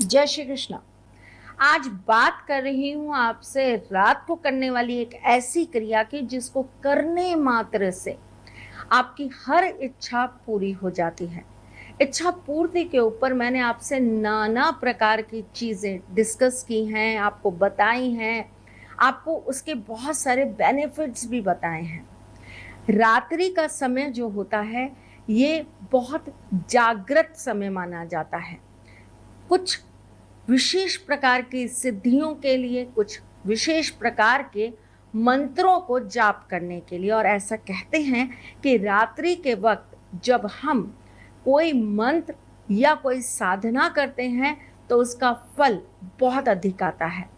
जय श्री कृष्ण। आज बात कर रही हूँ आपसे रात को करने वाली एक ऐसी क्रिया की जिसको करने मात्र से आपकी हर इच्छा पूरी हो जाती है। इच्छा पूर्ति के ऊपर मैंने आपसे नाना प्रकार की चीजें डिस्कस की हैं, आपको बताई हैं, आपको उसके बहुत सारे बेनिफिट्स भी बताए हैं। रात्रि का समय जो होता है ये बहुत जागृत समय माना जाता है। कुछ विशेष प्रकार की सिद्धियों के लिए, कुछ विशेष प्रकार के मंत्रों को जाप करने के लिए। और ऐसा कहते हैं कि रात्रि के वक्त जब हम कोई मंत्र या कोई साधना करते हैं तो उसका फल बहुत अधिक आता है।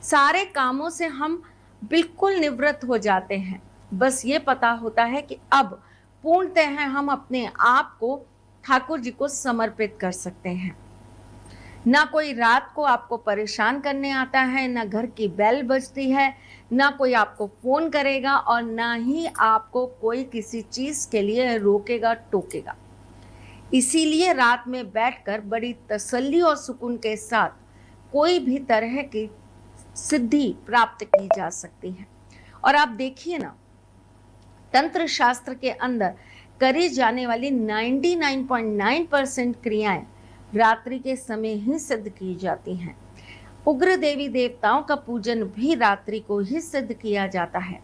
सारे कामों से हम बिल्कुल निवृत्त हो जाते हैं। बस ये पता होता है कि अब पूर्णतः हम अपने आप को ठाकुर जी को समर्पित कर सकते हैं। ना कोई रात को आपको परेशान करने आता है, ना घर की बेल बजती है, ना कोई आपको फोन करेगा और ना ही आपको कोई किसी चीज के लिए रोकेगा टोकेगा। इसीलिए रात में बैठकर बड़ी तसल्ली और सुकून के साथ कोई भी तरह की सिद्धि प्राप्त की जा सकती है। और आप देखिए ना, तंत्र शास्त्र के अंदर करी जाने वाली 99.9% क्रियाएं रात्रि के समय ही सिद्ध की जाती हैं। उग्र देवी देवताओं का पूजन भी रात्रि को ही सिद्ध किया जाता है।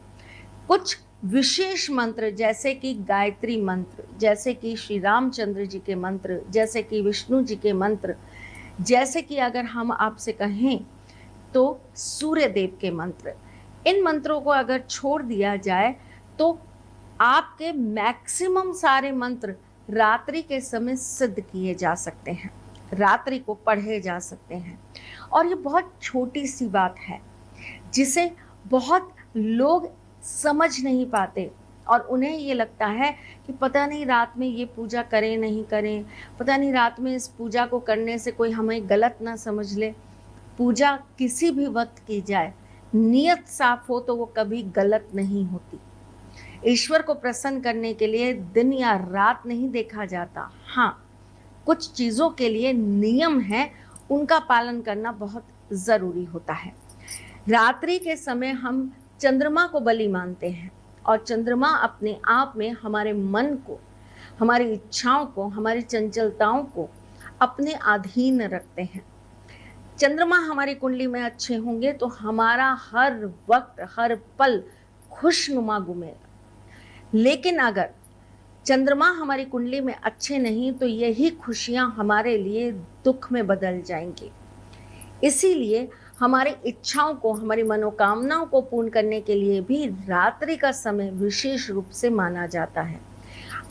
कुछ विशेष मंत्र जैसे कि गायत्री मंत्र, जैसे कि श्री रामचंद्र जी के मंत्र, जैसे कि विष्णु जी के मंत्र, जैसे कि अगर हम आपसे कहें तो सूर्य देव के मंत्र, इन मंत्रों को अगर छोड़ दिया जाए तो आपके मैक्सिमम सारे मंत्र रात्रि के समय सिद्ध किए जा सकते हैं, रात्रि को पढ़े जा सकते हैं। और ये बहुत छोटी सी बात है जिसे बहुत लोग समझ नहीं पाते और उन्हें ये लगता है कि पता नहीं रात में ये पूजा करें नहीं करें, पता नहीं रात में इस पूजा को करने से कोई हमें गलत ना समझ ले। पूजा किसी भी वक्त की जाए, नियत साफ हो तो वो कभी गलत नहीं होती। ईश्वर को प्रसन्न करने के लिए दिन या रात नहीं देखा जाता। हाँ, कुछ चीजों के लिए नियम है, उनका पालन करना बहुत जरूरी होता है। रात्रि के समय हम चंद्रमा को बलि मानते हैं और चंद्रमा अपने आप में हमारे मन को, हमारी इच्छाओं को, हमारी चंचलताओं को अपने अधीन रखते हैं। चंद्रमा हमारी कुंडली में अच्छे होंगे तो हमारा हर वक्त हर पल खुशनुमा घूमेगा। लेकिन अगर चंद्रमा हमारी कुंडली में अच्छे नहीं तो यही खुशियां हमारे लिए दुख में बदल जाएंगी। इसीलिए हमारी इच्छाओं को, हमारी मनोकामनाओं को पूर्ण करने के लिए भी रात्रि का समय विशेष रूप से माना जाता है।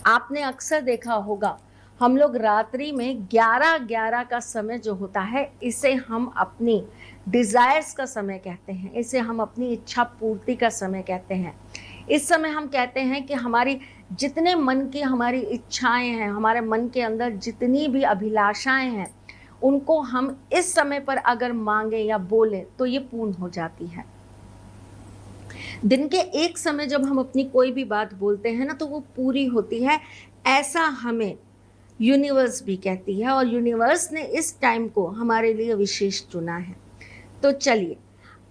आपने अक्सर देखा होगा, हम लोग रात्रि में 11-11 का समय जो होता है, इसे हम अपनी डिजायर्स का समय कहते हैं, इसे हम अपनी इच्छा पूर्ति का समय कहते हैं। इस समय हम कहते हैं कि हमारी जितने मन की हमारी इच्छाएं हैं, हमारे मन के अंदर जितनी भी अभिलाषाएं हैं, उनको हम इस समय पर अगर मांगे या बोले तो ये पूर्ण हो जाती है। दिन के एक समय जब हम अपनी कोई भी बात बोलते हैं ना तो वो पूरी होती है, ऐसा हमें यूनिवर्स भी कहती है। और यूनिवर्स ने इस टाइम को हमारे लिए विशेष चुना है। तो चलिए,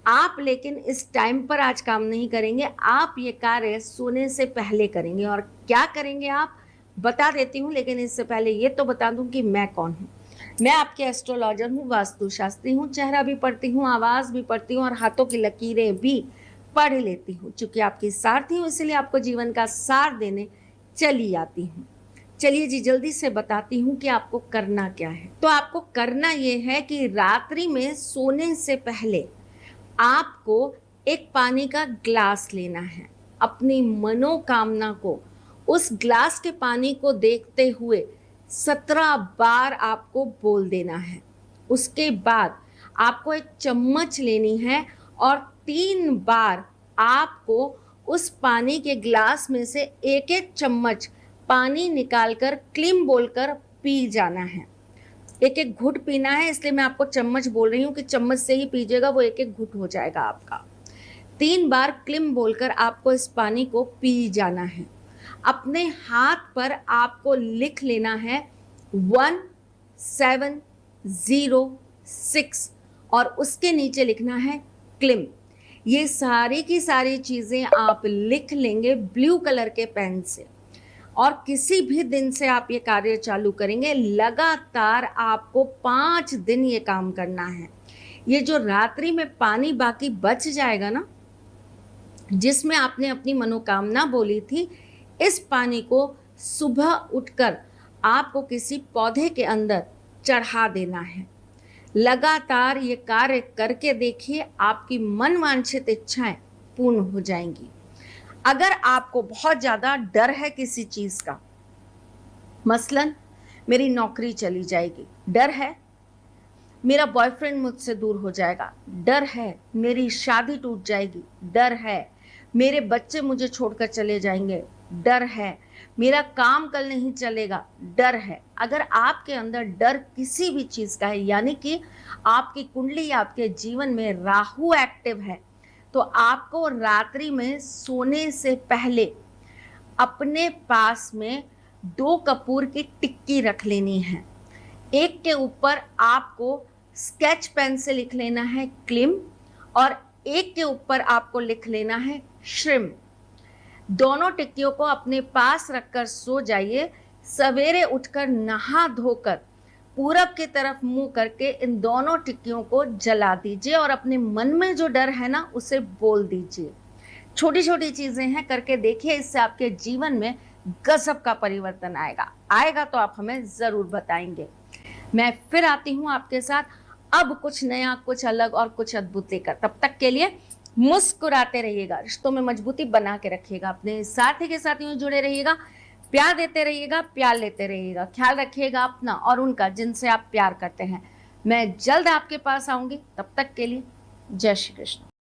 आप लेकिन इस टाइम पर आज काम नहीं करेंगे, आप ये कार्य सोने से पहले करेंगे। और क्या करेंगे आप बता देती हूँ, लेकिन इससे पहले ये तो बता दूं कि मैं कौन हूँ। मैं आपके एस्ट्रोलॉजर हूँ, वास्तुशास्त्री हूँ, चेहरा भी पढ़ती हूँ, आवाज भी पढ़ती हूँ और हाथों की लकीरें भी पढ़ लेती हूँ। चूंकि आपकी सारथी हूँ इसलिए आपको जीवन का सार देने चली आती हूँ। चलिए जी, जल्दी से बताती हूँ कि आपको करना क्या है। तो आपको करना ये है कि रात्रि में सोने से पहले आपको एक पानी का ग्लास लेना है। अपनी मनोकामना को उस ग्लास के पानी को देखते हुए 17 बार आपको बोल देना है। उसके बाद आपको एक चम्मच लेनी है और 3 बार आपको उस पानी के ग्लास में से एक एक चम्मच पानी निकालकर क्लीम बोलकर पी जाना है। एक एक घुट पीना है, इसलिए मैं आपको चम्मच बोल रही हूँ कि चम्मच से ही पीजिएगा, वो एक एक घुट हो जाएगा आपका। 3 बार क्लिम बोलकर आपको इस पानी को पी जाना है। अपने हाथ पर आपको लिख लेना है 1701 6 और उसके नीचे लिखना है क्लिम। ये सारी की सारी चीज़ें आप लिख लेंगे ब्लू कलर के पेन से, और किसी भी दिन से आप ये कार्य चालू करेंगे। लगातार आपको 5 दिन ये काम करना है। ये जो रात्रि में पानी बाकी बच जाएगा ना, जिसमें आपने अपनी मनोकामना बोली थी, इस पानी को सुबह उठकर आपको किसी पौधे के अंदर चढ़ा देना है। लगातार ये कार्य करके देखिए, आपकी मनवांछित इच्छाएं पूर्ण हो जाएंगी। अगर आपको बहुत ज़्यादा डर है किसी चीज़ का, मसलन मेरी नौकरी चली जाएगी, डर है मेरा बॉयफ्रेंड मुझसे दूर हो जाएगा, डर है मेरी शादी टूट जाएगी, डर है मेरे बच्चे मुझे छोड़कर चले जाएंगे, डर है मेरा काम कल नहीं चलेगा, डर है। अगर आपके अंदर डर किसी भी चीज़ का है, यानी कि आपकी कुंडली, आपके जीवन में राहु एक्टिव है, तो आपको रात्रि में सोने से पहले अपने पास में 2 कपूर की टिक्की रख लेनी है। एक के ऊपर आपको स्केच पेन से लिख लेना है क्लिम, और एक के ऊपर आपको लिख लेना है श्रिम। दोनों टिक्कियों को अपने पास रखकर सो जाइए। सवेरे उठकर नहा धोकर पूरब की तरफ मुंह करके इन दोनों टिक्कियों को जला दीजिए और अपने मन में जो डर है ना, उसे बोल दीजिए। छोटी छोटी चीजें हैं, करके देखिए, इससे आपके जीवन में गजब का परिवर्तन आएगा तो आप हमें जरूर बताएंगे। मैं फिर आती हूँ आपके साथ, अब कुछ नया, कुछ अलग और कुछ अद्भुत लेकर। तब तक के लिए मुस्कुराते रहिएगा, रिश्तों में मजबूती बना के रखिएगा, अपने साथी के साथ यूं जुड़े रहिएगा, प्यार देते रहिएगा, प्यार लेते रहिएगा। ख्याल रखिएगा अपना और उनका जिनसे आप प्यार करते हैं। मैं जल्द आपके पास आऊंगी, तब तक के लिए जय श्री कृष्ण।